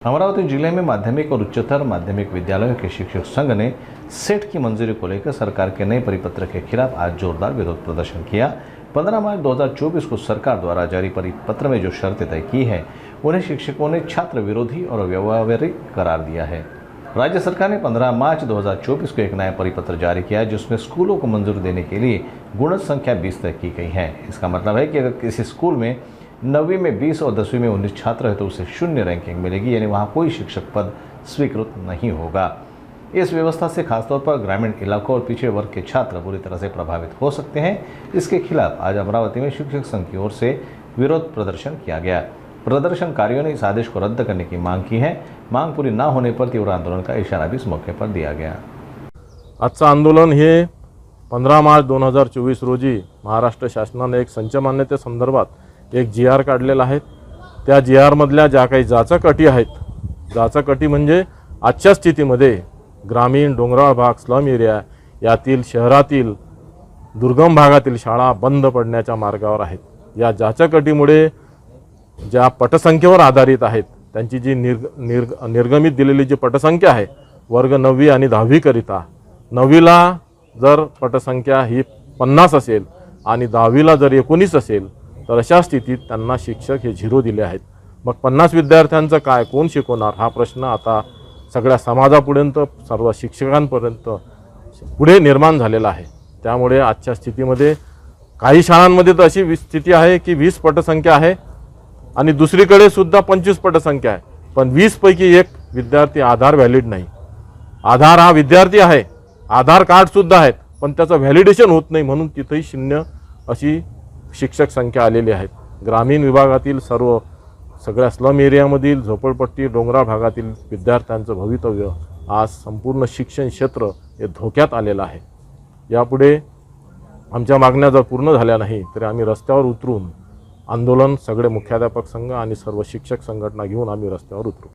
अमरावती जिले में माध्यमिक और उच्चतर माध्यमिक विद्यालयों के शिक्षक संघ ने सेट की मंजूरी को लेकर सरकार के नए परिपत्र के खिलाफ आज जोरदार विरोध प्रदर्शन किया। 15 मार्च 2024 को सरकार द्वारा जारी परिपत्र में जो शर्तें तय की है उन्हें शिक्षकों ने छात्र विरोधी और अव्यावहारिक करार दिया है। राज्य सरकार ने 15 मार्च 2024 को एक नया परिपत्र जारी किया जिसमें स्कूलों को मंजूरी देने के लिए गुणज संख्या 20 तय की गई है। इसका मतलब है कि अगर किसी स्कूल में 9वीं में 20 और 10वीं में 19 छात्र है तो उसे 0 रैंकिंग मिलेगी, यानी वहाँ कोई शिक्षक पद स्वीकृत नहीं होगा। इस व्यवस्था से खासतौर पर ग्रामीण इलाकों और पिछड़े वर्ग के छात्र बुरी तरह से प्रभावित हो सकते हैं। इसके खिलाफ आज अमरावती में शिक्षक संघ की ओर से विरोध प्रदर्शन किया गया। प्रदर्शनकारियों ने इस आदेश को रद्द करने की मांग की है। मांग पूरी न होने पर तीव्र आंदोलन का इशारा भी इस मौके पर दिया गया। आजचं आंदोलन हे 15 मार्च 2024 रोजी महाराष्ट्र शासनाने एक संच मान्यते संदर्भात एक GR काढलेला आहे। त्या GR मधल्या ज्या काही जाचक अटी आहेत, जाचक अटी म्हणजे आजच्या स्थितीमध्ये ग्रामीण डोंगराळ भाग स्लम एरिया यातील शहरातील दुर्गम भागातील शाळा बंद पडण्याच्या मार्गावर आहेत। या जाचक अटीमुळे ज्या पटसंख्येवर आधारित आहेत त्यांची जी निर्गमित दिलेली जी पटसंख्या आहे वर्ग 9वी आणि 10वी करिता 9वीला जर पटसंख्या ही 50 असेल आणि 10वीला जर 19 असेल तर अशा स्थितीत त्यांना शिक्षक हे 0 दिले आहेत। मग 50 विद्यार्थ्यांचं काय, कोण शिकवणार हा प्रश्न आता सगळ्या समाजापर्यंत सर्व शिक्षकांपर्यंत पुढे निर्माण झालेला आहे। त्यामुळे आजच्या स्थितीमध्ये काही शाळांमध्ये तर अशी स्थिती आहे की 20 पटसंख्या आहे आणि दुसरीकडे सुद्धा 25 पटसंख्या आहे, पण 20 पैकी एक विद्यार्थी आधार व्हॅलिड नाही। आधार हा विद्यार्थी आहे, आधार कार्ड सुद्धा आहेत, पण त्याचं व्हॅलिडेशन होत नाही, म्हणून तिथेही 0 अशी शिक्षक संख्या आलेली आहे। ग्रामीण विभागातील सगळ्या स्लम एरियामधील झोपडपट्टी डोंगराळ भागातील विद्यार्थ्यांचं भवितव्य आज संपूर्ण शिक्षण क्षेत्र हे धोक्यात आलेलं आहे। यापुढे आमच्या मागण्या जर पूर्ण झाल्या नाही तर आम्ही रस्त्यावर उतरून आंदोलन सगळे मुख्याध्यापक संघ आणि सर्व शिक्षक संघटना घेऊन आम्ही रस्त्यावर उतरू।